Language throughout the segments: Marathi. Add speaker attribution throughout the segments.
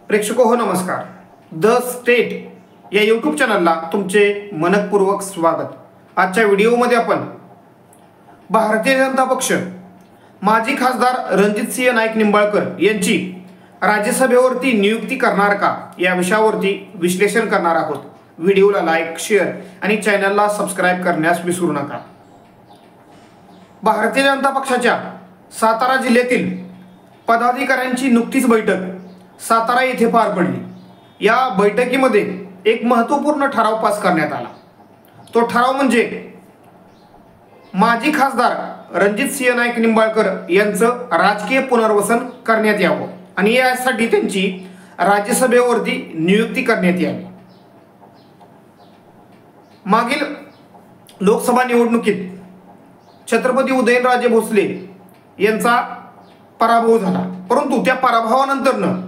Speaker 1: प्रेक्षको हो नमस्कार। द स्टेट या यूट्यूब चॅनलला तुमचे मनपूर्वक स्वागत। आजच्या व्हिडिओमध्ये आपण भारतीय जनता पक्ष माजी खासदार रणजितसिंह नाईक निंबाळकर यांची राज्यसभेवरती नियुक्ती करणार का या विषयावरती विश्लेषण करणार आहोत। व्हिडिओला लाईक, शेअर आणि चॅनलला सबस्क्राइब करण्यास विसरू नका। भारतीय जनता पक्षाच्या सातारा जिल्ह्यातील पदाधिकाऱ्यांची नुकतीच बैठक सातारा येथे पार पडली। या बैठकीमध्ये एक महत्त्वपूर्ण ठराव पास करण्यात आला। तो ठराव म्हणजे माजी खासदार रणजितसिंह नाईक निंबाळकर यांचं राजकीय पुनर्वसन करण्यात यावं आणि यासाठी त्यांची राज्यसभेवरती नियुक्ती करण्यात यावी। मागील लोकसभा निवडणुकीत छत्रपती उदयनराजे भोसले यांचा पराभव झाला, परंतु त्या पराभवानंतर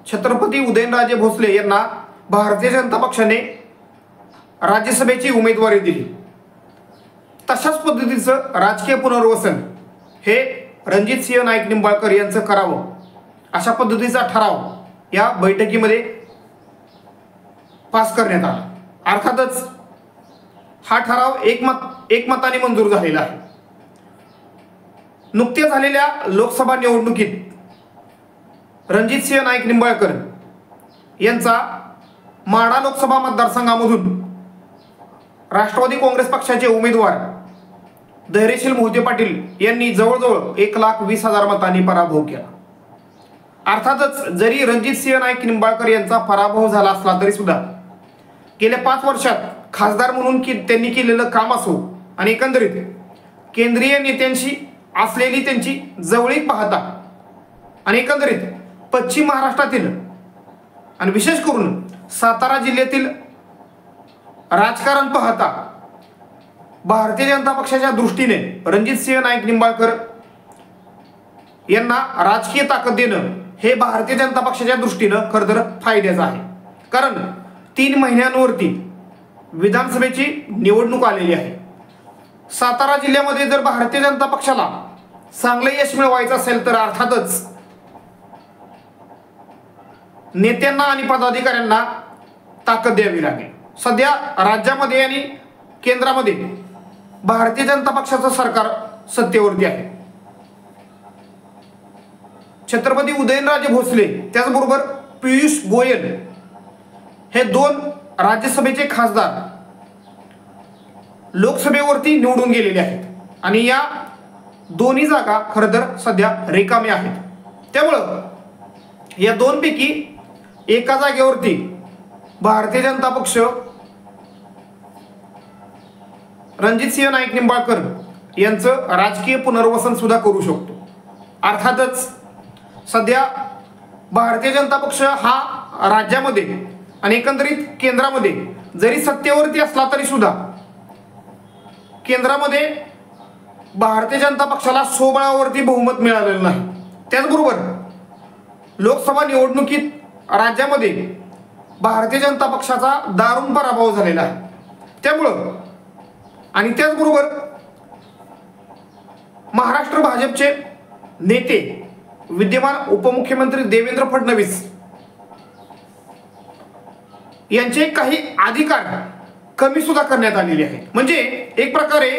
Speaker 1: छत्रपती उदयनराजे भोसले यांना भारतीय जनता पक्षाने राज्यसभेची उमेदवारी दिली। तशाच पद्धतीचं राजकीय पुनर्वसन हे रणजितसिंह नाईक निंबाळकर यांचं करावं अशा पद्धतीचा ठराव या बैठकीमध्ये पास करण्यात आला। अर्थातच हा ठराव एकमताने मंजूर झालेला आहे। नुकत्याच झालेल्या लोकसभा निवडणुकीत रणजितसिंह नाईक निंबाळकर यांचा माढा लोकसभा मतदारसंघामधून राष्ट्रवादी काँग्रेस पक्षाचे उमेदवार धैर्यशील मोहिते पाटील यांनी जवळजवळ 1,20,000 मतांनी पराभव केला। अर्थातच जरी रणजितसिंह नाईक निंबाळकर यांचा पराभव झाला असला तरी सुद्धा गेल्या 5 वर्षात खासदार म्हणून त्यांनी केलेलं काम असो आणि एकंदरीत केंद्रीय नेत्यांशी असलेली त्यांची जवळीक पाहता आणि एकंदरीत पश्चिम महाराष्ट्रातील आणि विशेष करून सातारा जिल्ह्यातील राजकारण पाहता भारतीय जनता पक्षाच्या दृष्टीने रणजितसिंह नाईक निंबाळकर यांना राजकीय ताकद देणं हे भारतीय जनता पक्षाच्या दृष्टीने खरंतर फायद्याचं आहे। कारण 3 महिन्यांवरती विधानसभेची निवडणूक आलेली आहे। सातारा जिल्ह्यामध्ये जर भारतीय जनता पक्षाला चांगले यश मिळवायचं असेल तर अर्थातच नेत्यांना आणि पदाधिकाऱ्यांना ताकद द्यावी लागेल। सध्या राज्यामध्ये आणि केंद्रामध्ये भारतीय जनता पक्षाचं सरकार सत्तेवरती आहे। छत्रपती उदयनराजे भोसले त्याचबरोबर पियुष गोयल हे 2 राज्यसभेचे खासदार लोकसभेवरती निवडून गेलेले आहेत आणि या दोन्ही जागा खरंतर सध्या रिकाम्या आहेत। त्यामुळं या 2 पैकी एका जागेवरती भारतीय जनता पक्ष रणजितसिंह नाईक निंबाळकर यांचं राजकीय पुनर्वसन सुद्धा करू शकतो। अर्थातच सध्या भारतीय जनता पक्ष हा राज्यामध्ये आणि एकंदरीत केंद्रामध्ये जरी सत्तेवरती असला तरी सुद्धा केंद्रामध्ये भारतीय जनता पक्षाला स्वबळावरती बहुमत मिळालेलं नाही। त्याचबरोबर लोकसभा निवडणुकीत राज्यामध्ये भारतीय जनता पक्षाचा दारुण पराभव झालेला आहे। त्यामुळं आणि त्याचबरोबर महाराष्ट्र भाजपचे नेते विद्यमान उपमुख्यमंत्री देवेंद्र फडणवीस यांचे काही अधिकार कमी सुद्धा करण्यात आलेले आहेत। म्हणजे एक प्रकारे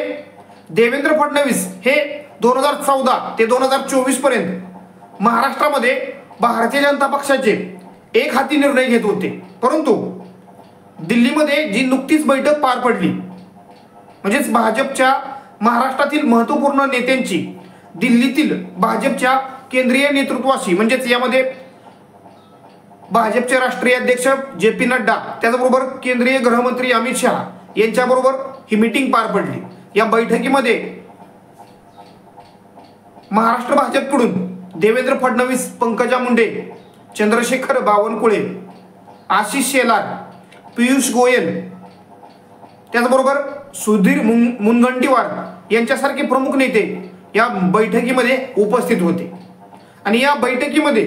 Speaker 1: देवेंद्र फडणवीस हे 2014 ते 2024 पर्यंत महाराष्ट्रामध्ये भारतीय जनता पक्षाचे एक हाती निर्णय घेत होते, परंतु दिल्लीमध्ये जी नुकतीच बैठक पार पडली म्हणजेच भाजपच्या महाराष्ट्रातील महत्त्वपूर्ण नेत्यांची दिल्लीतील भाजपच्या केंद्रीय नेतृत्वाशी म्हणजेच यामध्ये भाजपचे राष्ट्रीय अध्यक्ष JP नड्डा त्याचबरोबर केंद्रीय गृहमंत्री अमित शहा यांच्याबरोबर ही मीटिंग पार पडली। या बैठकीमध्ये महाराष्ट्र भाजपकडून देवेंद्र फडणवीस, पंकजा मुंडे, चंद्रशेखर बावनकुळे, आशिष शेलार, पियुष गोयल त्याचबरोबर सुधीर मुनगंटीवार यांच्यासारखे प्रमुख नेते या बैठकीमध्ये उपस्थित होते आणि या बैठकीमध्ये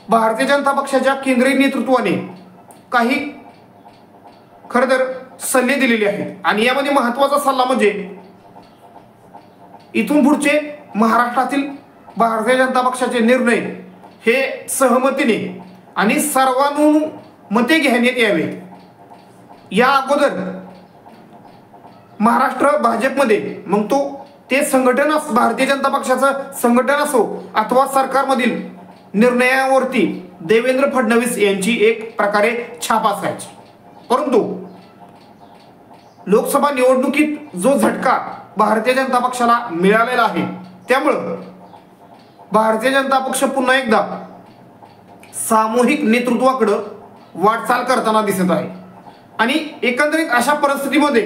Speaker 1: भारतीय जनता पक्षाच्या केंद्रीय नेतृत्वाने काही खरंतर सल्ले दिलेले आहेत आणि यामध्ये महत्त्वाचा सल्ला म्हणजे इथून पुढचे महाराष्ट्रातील भारतीय जनता पक्षाचे निर्णय हे सहमतीने आणि सर्वानुमते घेण्यात यावे। या अगोदर महाराष्ट्र भाजपमध्ये मग ते संघटन भारतीय जनता पक्षाचं संघटन असो अथवा सरकारमधील निर्णयावरती देवेंद्र फडणवीस यांची एक प्रकारे छाप असायची। परंतु लोकसभा निवडणुकीत जो झटका भारतीय जनता पक्षाला मिळालेला आहे त्यामुळं भारतीय जनता पक्ष पुन्हा एकदा सामूहिक नेतृत्वाकडे वाटचाल करताना दिसत आहे। आणि एकंदरीत अशा परिस्थितीमध्ये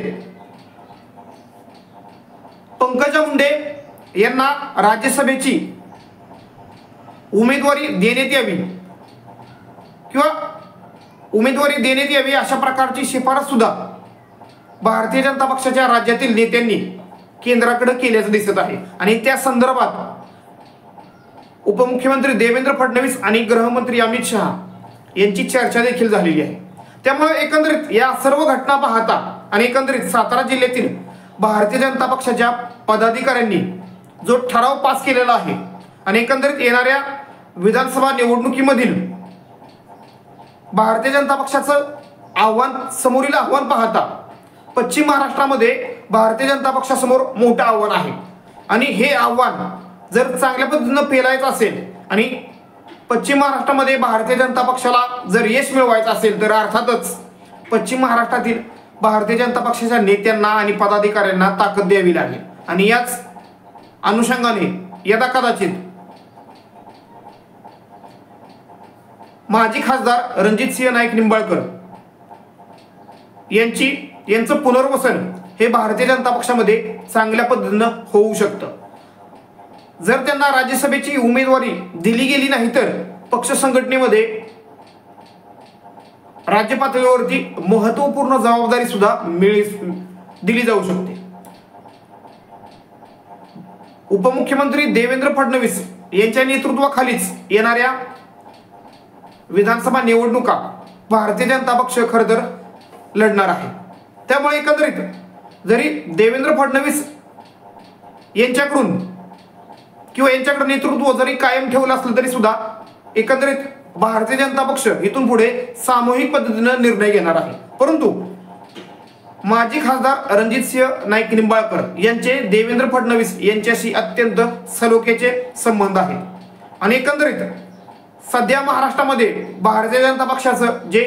Speaker 1: पंकजा मुंडे यांना राज्यसभेची उमेदवारी देण्यात यावी किंवा उमेदवारी देण्यात यावी अशा प्रकारची शिफारस सुद्धा भारतीय जनता पक्षाच्या राज्यातील नेत्यांनी केंद्राकडे केल्याचं दिसत आहे। आणि त्या संदर्भात उपमुख्यमंत्री देवेंद्र फडणवीस आणि गृहमंत्री अमित शहा यांची चर्चा देखील झालेली आहे। त्यामुळे एकंदरीत या सर्व घटना पाहता आणि एकंदरीत सातारा जिल्ह्यातील भारतीय जनता पक्षाच्या पदाधिकाऱ्यांनी जो ठराव पास केलेला आहे आणि एकंदरीत येणाऱ्या विधानसभा निवडणुकीमधील भारतीय जनता पक्षाचं समोरील आव्हान पाहता पश्चिम महाराष्ट्रामध्ये भारतीय जनता पक्षासमोर मोठं आव्हान आहे। आणि हे आव्हान जर चांगल्या पद्धतीनं पेलायचं असेल आणि पश्चिम महाराष्ट्रामध्ये भारतीय जनता पक्षाला जर यश मिळवायचं असेल तर अर्थातच पश्चिम महाराष्ट्रातील भारतीय जनता पक्षाच्या नेत्यांना आणि पदाधिकाऱ्यांना ताकद द्यावी लागेल। आणि याच अनुषंगाने यदा कदाचित माजी खासदार रणजितसिंह नाईक निंबाळकर यांचं पुनर्वसन हे भारतीय जनता पक्षामध्ये चांगल्या पद्धतीनं होऊ शकतं। जर त्यांना राज्यसभेची उमेदवारी दिली गेली नाही तर पक्ष संघटनेमध्ये राज्य पातळीवरती महत्त्वपूर्ण जबाबदारी सुद्धा दिली जाऊ शकते। उपमुख्यमंत्री देवेंद्र फडणवीस यांच्या नेतृत्वाखालीच येणाऱ्या विधानसभा निवडणुका भारतीय जनता पक्ष खरं तर लढणार आहे। त्यामुळे एकंदरीत जरी देवेंद्र फडणवीस यांच्याकडून किंवा यांच्याकडे नेतृत्व जरी कायम ठेवलं असलं तरी सुद्धा एकंदरीत भारतीय जनता पक्ष इथून पुढे सामूहिक पद्धतीनं निर्णय घेणार आहे। परंतु माजी खासदार रणजितसिंह नाईक निंबाळकर यांचे देवेंद्र फडणवीस यांच्याशी अत्यंत सलोख्याचे संबंध आहेत। आणि एकंदरीत सध्या महाराष्ट्रामध्ये भारतीय जनता पक्षाचं जे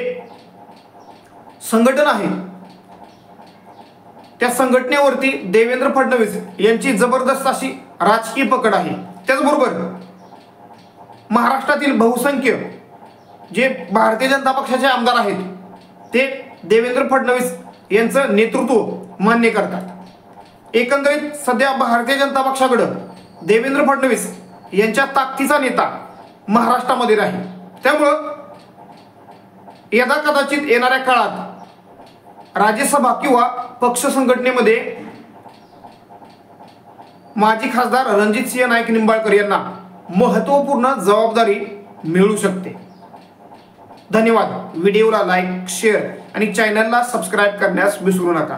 Speaker 1: संघटन आहे त्या संघटनेवरती देवेंद्र फडणवीस यांची जबरदस्त अशी राजकीय पकड आहे। त्याचबरोबर महाराष्ट्रातील बहुसंख्य जे भारतीय जनता पक्षाचे आमदार आहेत ते देवेंद्र फडणवीस यांचं नेतृत्व मान्य करतात। एकंदरीत सध्या भारतीय जनता पक्षाकडे देवेंद्र फडणवीस यांच्या ताकदीचा नेता महाराष्ट्रामध्ये राहील। त्यामुळं यदा कदाचित येणाऱ्या काळात राज्यसभा किंवा पक्ष संघटनेमध्ये माजी खासदार रणजितसिंह नाईक निंबाळकर यांना महत्त्वपूर्ण जबाबदारी मिळू शकते। धन्यवाद। व्हिडिओला लाईक, शेअर आणि चॅनलला सबस्क्राईब करण्यास विसरू नका।